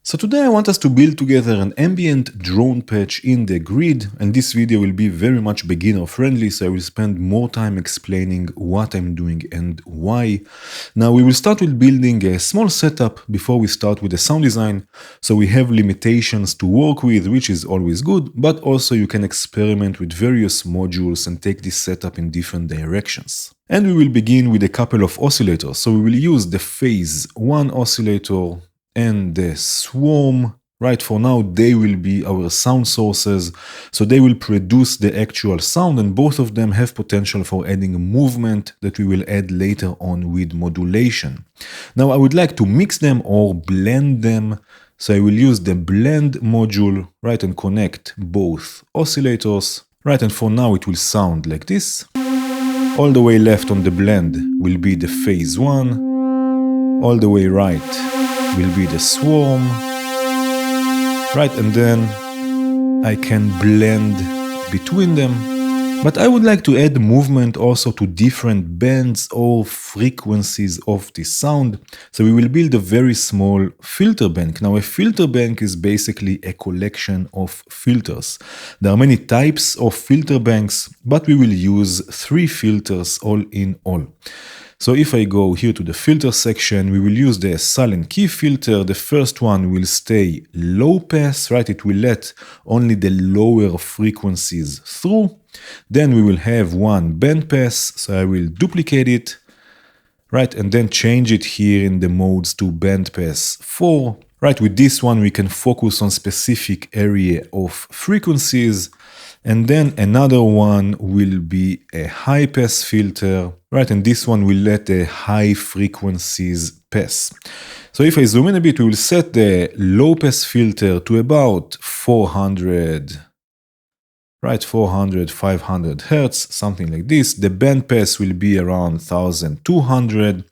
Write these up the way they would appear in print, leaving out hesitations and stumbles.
So today I want us to build together an ambient drone patch in the grid, and this video will be very much beginner friendly, so I will spend more time explaining what I'm doing and why. Now we will start with building a small setup before we start with the sound design, so we have limitations to work with, which is always good, but also you can experiment with various modules and take this setup in different directions. And we will begin with a couple of oscillators, so we will use the phase 1 oscillator and the swarm. Right, for now they will be our sound sources, so they will produce the actual sound, and both of them have potential for adding movement that we will add later on with modulation. Now I would like to mix them or blend them, so I will use the blend module, right, and connect both oscillators, right, and for now it will sound like this. All the way left on the blend will be the phase 1, all the way right will be the swarm, right, and then I can blend between them. But I would like to add movement also to different bands or frequencies of the sound, so we will build a very small filter bank. Now a filter bank is basically a collection of filters. There are many types of filter banks, but we will use 3 filters all in all. So if I go here to the filter section, we will use the silent key filter. The first one will stay low pass, right? It will let only the lower frequencies through. Then we will have one band pass, so I will duplicate it, right? And then change it here in the modes to band pass 4. Right, with this one we can focus on specific area of frequencies. And then another one will be a high pass filter, right? And this one will let the high frequencies pass. So if I zoom in a bit, we will set the low pass filter to about 400, right? 400, 500 Hertz, something like this. The band pass will be around 1200.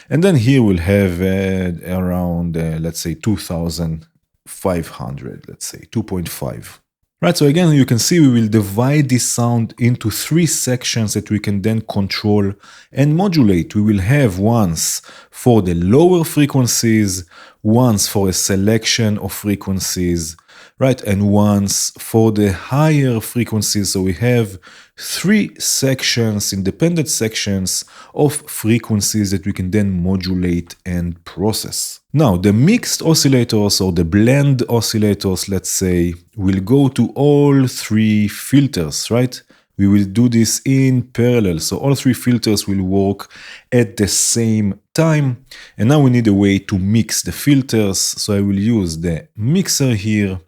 And then here we'll have around, let's say 2500, let's say 2.5. Right, so again, you can see we will divide this sound into 3 sections that we can then control and modulate. We will have once for the lower frequencies, once for a selection of frequencies, right, and once for the higher frequencies. So we have 3 sections, independent sections of frequencies that we can then modulate and process. Now, the mixed oscillators or the blend oscillators, let's say, will go to all 3 filters, right? We will do this in parallel, so all 3 filters will work at the same time. And now we need a way to mix the filters, so I will use the mixer here.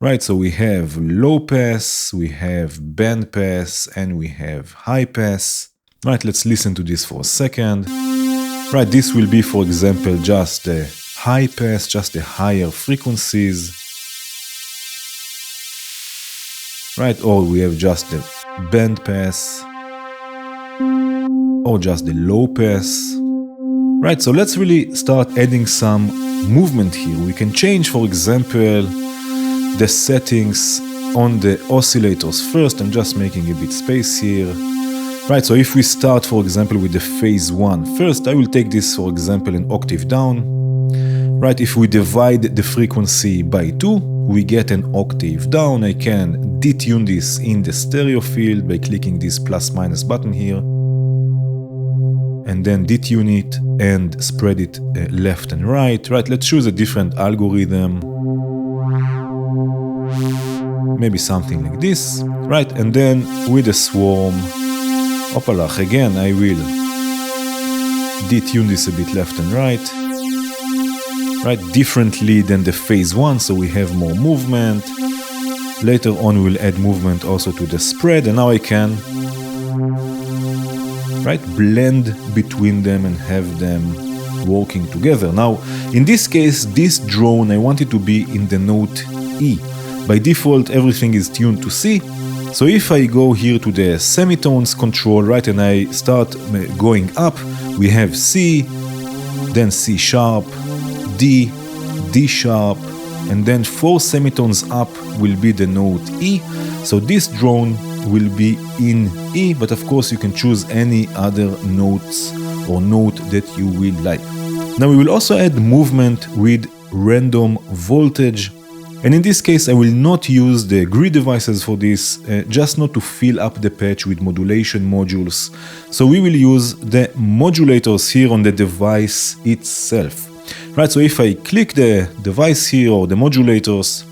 Right, so we have low pass, we have band pass, and we have high pass. Right, let's listen to this for a second. Right, this will be, for example, just the high pass, just the higher frequencies. Right, or we have just the band pass, or just the low pass. Right, so let's really start adding some movement here. We can change, for example, the settings on the oscillators first. I'm just making a bit space here. Right, so if we start, for example, with the phase 1 first, I will take this, for example, an octave down. Right, if we divide the frequency by 2, we get an octave down. I can detune this in the stereo field by clicking this plus-minus button here. And then detune it and spread it left and right. Right, let's choose a different algorithm. Maybe something like this, right? And then with the swarm, opalach, again, I will detune this a bit left and right, differently than the phase 1, so we have more movement. Later on, we'll add movement also to the spread, and now I can, blend between them and have them working together. Now, in this case, this drone, I want it to be in the note E. By default, everything is tuned to C. So if I go here to the semitones control, right, and I start going up, we have C, then C sharp, D, D sharp, and then 4 semitones up will be the note E. So this drone will be in E, but of course you can choose any other notes or note that you will like. Now we will also add movement with random voltage. And in this case, I will not use the grid devices for this, just not to fill up the patch with modulation modules. So we will use the modulators here on the device itself. Right, so if I click the device here or the modulators,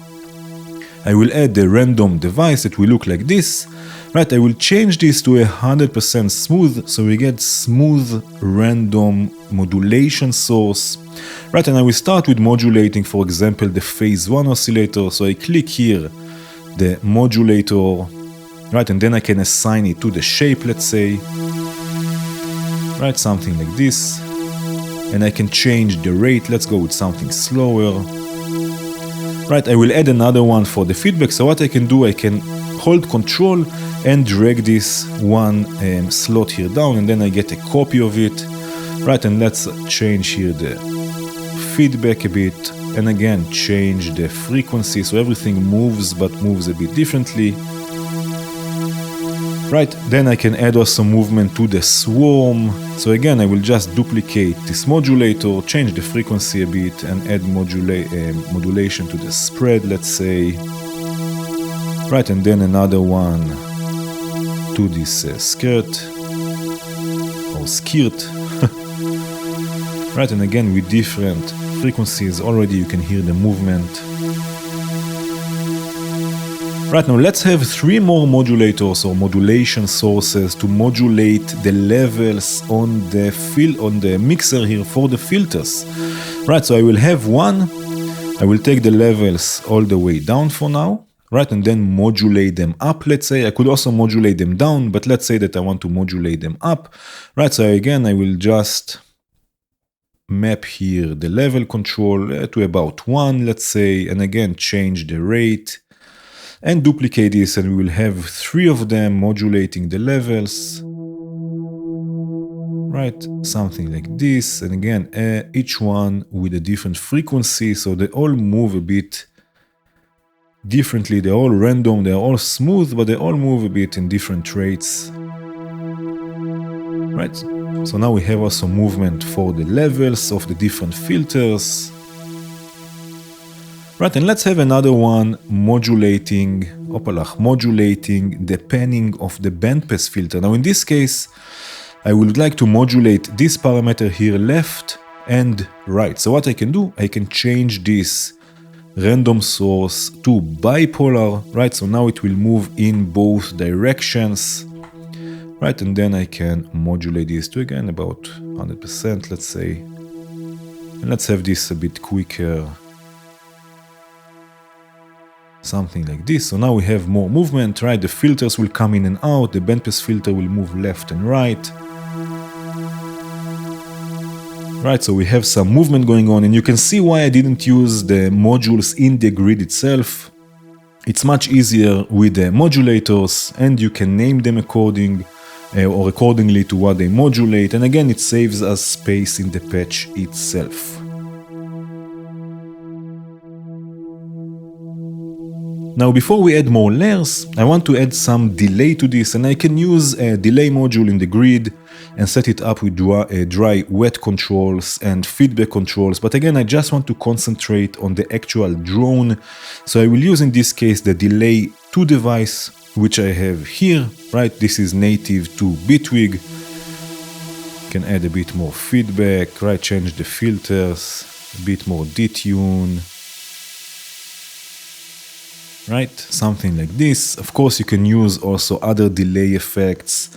I will add the random device that will look like this. Right, I will change this to 100% smooth, so we get smooth random modulation source. Right, and I will start with modulating, for example, the phase 1 oscillator. So I click here, the modulator, right, and then I can assign it to the shape, let's say. Right, something like this. And I can change the rate, let's go with something slower. Right, I will add another one for the feedback. So what I can do, I can hold Control and drag this one slot here down, and then I get a copy of it. Right, and let's change here the feedback a bit, and again change the frequency so everything moves, but moves a bit differently. Right, then I can add also movement to the swarm. So again, I will just duplicate this modulator, change the frequency a bit, and add modulation to the spread, let's say. Right, and then another one to this skirt, or skirt. Right, and again with different frequencies, already you can hear the movement. Right, now let's have 3 more modulators or modulation sources to modulate the levels on the mixer here for the filters. Right, so I will have one, I will take the levels all the way down for now. Right, and then modulate them up, let's say. I could also modulate them down, but let's say that I want to modulate them up. Right, so again, I will just map here the level control to about 1, let's say, and again, change the rate and duplicate this, and we will have 3 of them modulating the levels. Right, something like this, and again, each one with a different frequency, so they all move a bit differently. They're all random, they're all smooth, but they all move a bit in different rates. Right, so now we have also movement for the levels of the different filters. Right, and let's have another one modulating the panning of the bandpass filter. Now in this case, I would like to modulate this parameter here left and right. So what I can do, I can change this random source to bipolar, right? So now it will move in both directions, right? And then I can modulate this to again about 100%, let's say. And let's have this a bit quicker. Something like this. So now we have more movement, right? The filters will come in and out. The bandpass filter will move left and right. Right, so we have some movement going on, and you can see why I didn't use the modules in the grid itself. It's much easier with the modulators, and you can name them accordingly to what they modulate, and again it saves us space in the patch itself. Now before we add more layers, I want to add some delay to this, and I can use a delay module in the grid and set it up with dry wet controls and feedback controls, but again I just want to concentrate on the actual drone, so I will use in this case the delay to device, which I have here, right? This is native to Bitwig. Can add a bit more feedback, right? Change the filters, a bit more detune. Right, something like this. Of course, you can use also other delay effects.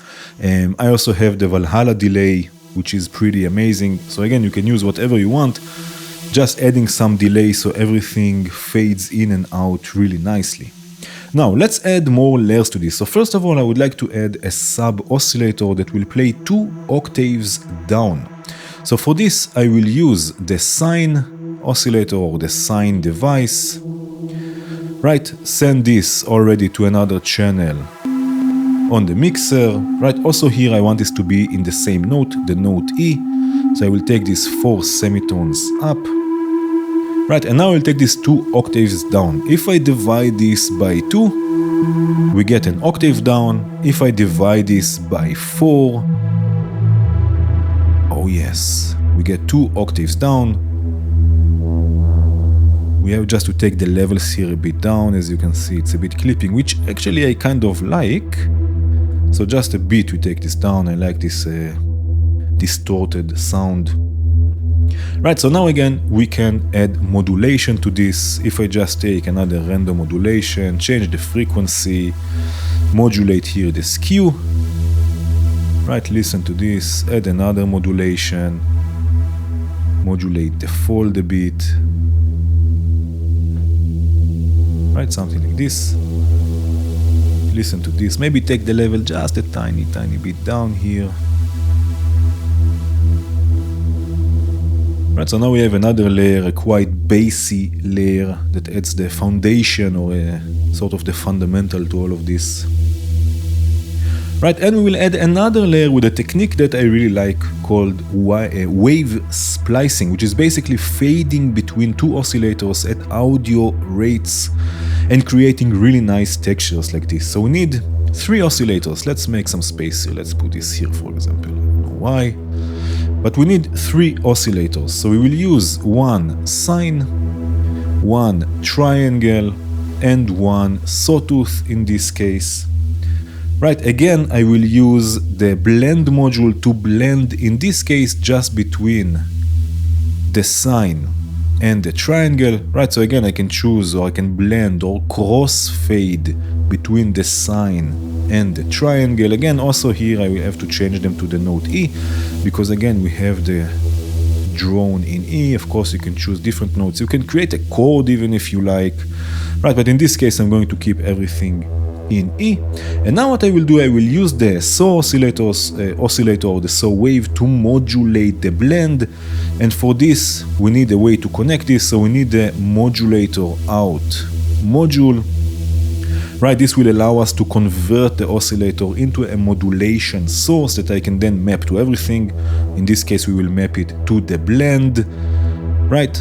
I also have the Valhalla delay, which is pretty amazing. So again, you can use whatever you want, just adding some delay so everything fades in and out really nicely. Now, let's add more layers to this. So first of all, I would like to add a sub oscillator that will play 2 octaves down. So for this, I will use the sine oscillator or the sine device. Right, send this already to another channel on the mixer. Right, also here I want this to be in the same note, the note E. So I will take these 4 semitones up. Right, and now I'll take these 2 octaves down. If I divide this by 2, we get an octave down. If I divide this by 4, oh yes, we get 2 octaves down. we have just to take the levels here a bit down. As you can see, it's a bit clipping, which actually I kind of like. So just a bit we take this down. I like this distorted sound. Right, so now again we can add modulation to this. If I just take another random modulation, change the frequency, modulate here the skew. Right, listen to this, add another modulation, modulate the fold a bit. Right, something like this. Listen to this, maybe take the level just a tiny bit down here. Right, so now we have another layer, a quite bassy layer that adds the foundation or sort of the fundamental to all of this. Right, and we will add another layer with a technique that I really like called wave splicing, which is basically fading between two oscillators at audio rates and creating really nice textures like this. So we need 3 oscillators. Let's make some space here. Let's put this here, for example. I don't know why. But we need 3 oscillators. So we will use 1 sine, 1 triangle, and 1 sawtooth in this case. Right, again, I will use the blend module to blend, in this case, just between the sine and the triangle. Right, so again, I can choose, or I can blend or crossfade between the sine and the triangle. Again, also here I will have to change them to the note E, because again, we have the drone in E. Of course, you can choose different notes. You can create a chord even if you like. Right, but in this case, I'm going to keep everything in E. And now what I will do, I will use the saw oscillator or the saw wave to modulate the blend. And for this, we need a way to connect this. So we need the modulator out module. Right, this will allow us to convert the oscillator into a modulation source that I can then map to everything. In this case, we will map it to the blend. Right,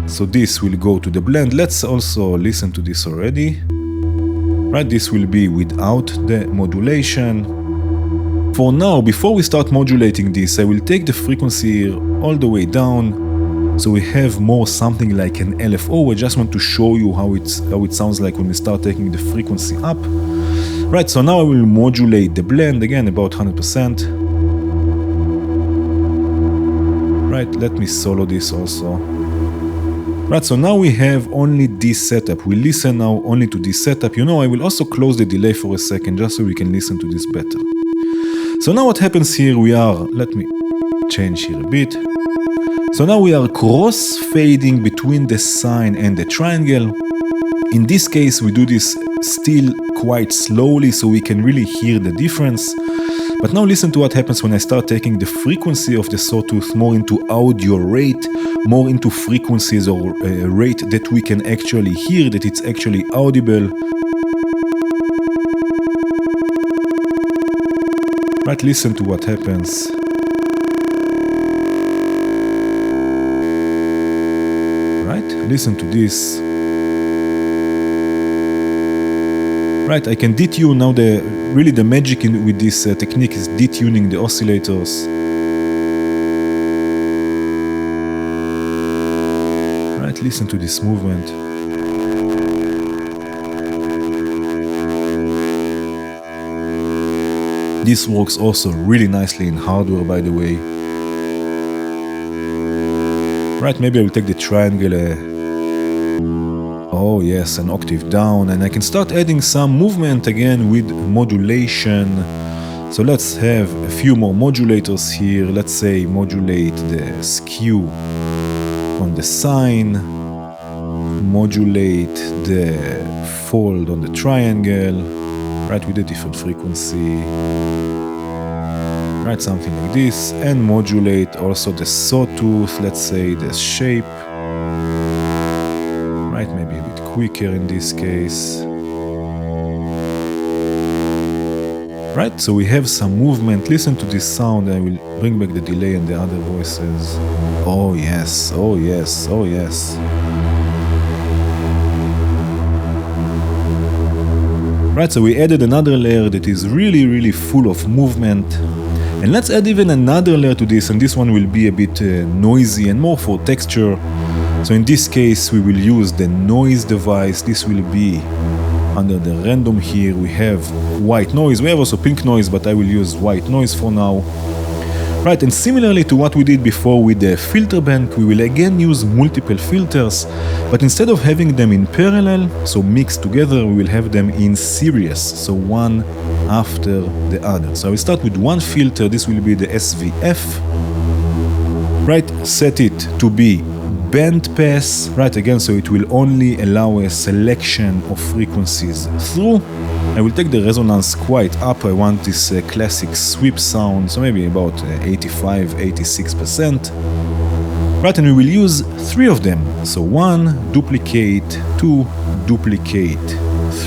so this will go to the blend. Let's also listen to this already. Right, this will be without the modulation. For now, before we start modulating this, I will take the frequency here all the way down, so we have more something like an LFO. I just want to show you how it sounds like when we start taking the frequency up. Right, so now I will modulate the blend again about 100%. Right, let me solo this also. Right, so now we have only this setup. We listen now only to this setup. You know, I will also close the delay for a second just so we can listen to this better. So now what happens here, let me change here a bit. So now we are cross-fading between the sine and the triangle. In this case, we do this still quite slowly so we can really hear the difference. But now listen to what happens when I start taking the frequency of the sawtooth more into audio rate, more into frequencies or rate that we can actually hear, that it's actually audible. Right, listen to what happens. Right, listen to this. Right, I can detune now. Really the magic with this technique is detuning the oscillators. Right, listen to this movement. This works also really nicely in hardware, by the way. Right, maybe I will take the triangle. Oh yes, an octave down, and I can start adding some movement again with modulation. So let's have a few more modulators here. Let's say modulate the skew on the sine, modulate the fold on the triangle, right, with a different frequency. Right, something like this, and modulate also the sawtooth, let's say the shape. Right, maybe a bit quicker in this case. Right, so we have some movement. Listen to this sound. I will bring back the delay and the other voices. Oh yes, oh yes, oh yes. Right, so we added another layer that is really full of movement. And let's add even another layer to this, and this one will be a bit noisy and more for texture. So in this case, we will use the noise device. This will be under the random here. We have white noise. We have also pink noise, but I will use white noise for now. Right, and similarly to what we did before with the filter bank, we will again use multiple filters, but instead of having them in parallel, so mixed together, we will have them in series, so one after the other. So I will start with one filter. This will be the SVF. Right, set it to be band pass, right, again, so it will only allow a selection of frequencies through. I will take the resonance quite up. I want this classic sweep sound, so maybe about 85-86%. Right, and we will use 3 of them. So 1, duplicate, 2, duplicate,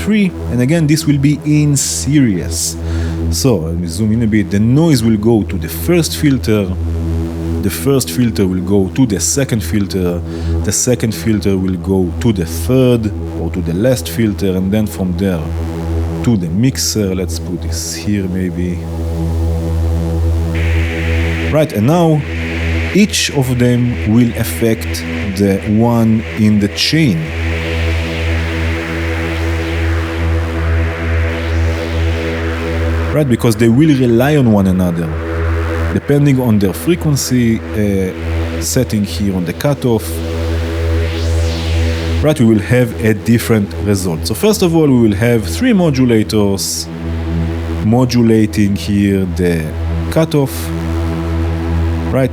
3, and again this will be in series. So let me zoom in a bit. The noise will go to the first filter. The first filter will go to the second filter. The second filter will go to the third or to the last filter, and then from there to the mixer. Let's put this here maybe. Right, and now each of them will affect the one in the chain. Right, because they will rely on one another. Depending on their frequency setting here on the cutoff, right, we will have a different result. So first of all, we will have 3 modulators modulating here the cutoff, right,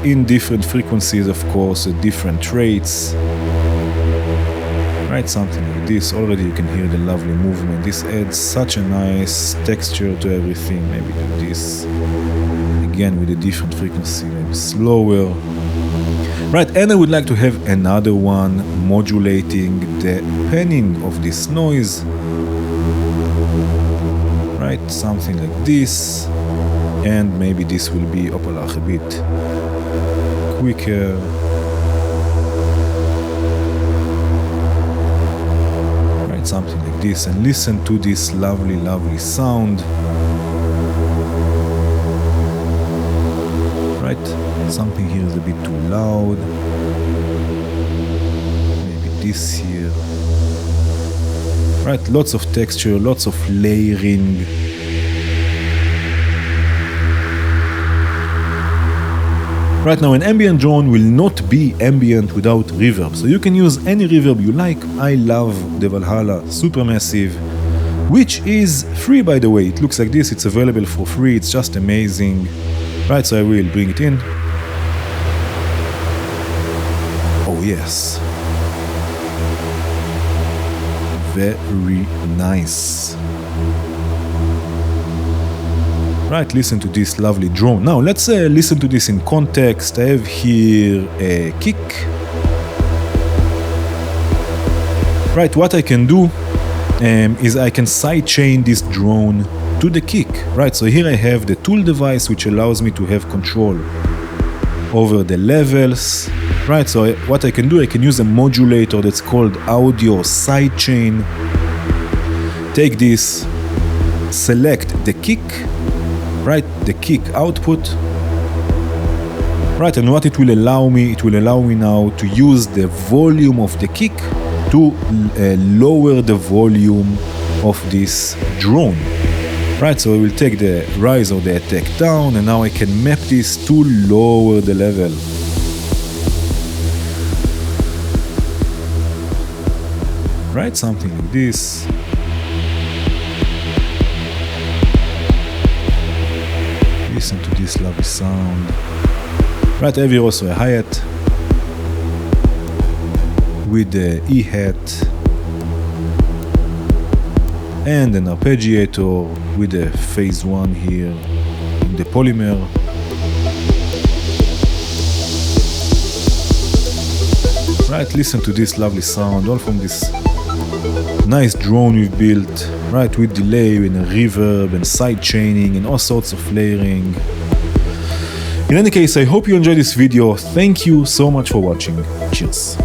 in different frequencies, of course, at different rates. Right, something like this. Already you can hear the lovely movement. This adds such a nice texture to everything. Maybe do this again with a different frequency, maybe slower. Right, and I would like to have another one modulating the panning of this noise. Right, something like this. And maybe this will be a bit quicker. Right, something like this. And listen to this lovely, lovely sound. Right, something here is a bit too loud. Maybe this here. Right, lots of texture, lots of layering. Right, now an ambient drone will not be ambient without reverb, so you can use any reverb you like. I love the Valhalla Supermassive, which is free, by the way. It looks like this, it's available for free, it's just amazing. Right, so I will bring it in. Oh yes. Very nice. Right, listen to this lovely drone. Now let's listen to this in context. I have here a kick. Right, what I can do is I can sidechain this drone to the kick. Right, so here I have the tool device, which allows me to have control over the levels. Right, so what I can do, I can use a modulator that's called audio sidechain. Take this, select the kick, right, the kick output. Right, and what it will allow me now to use the volume of the kick to lower the volume of this drone. Right, so I will take the rise or the attack down, and now I can map this to lower the level. Right, something like this. Listen to this lovely sound. Right, I have here also a hi-hat with the E-hat and an arpeggiator with the phase 1 here in the polymer. Right, listen to this lovely sound, all from this nice drone we've built, right, with delay and a reverb and side chaining and all sorts of layering. In any case, I hope you enjoyed this video. Thank you so much for watching. Cheers.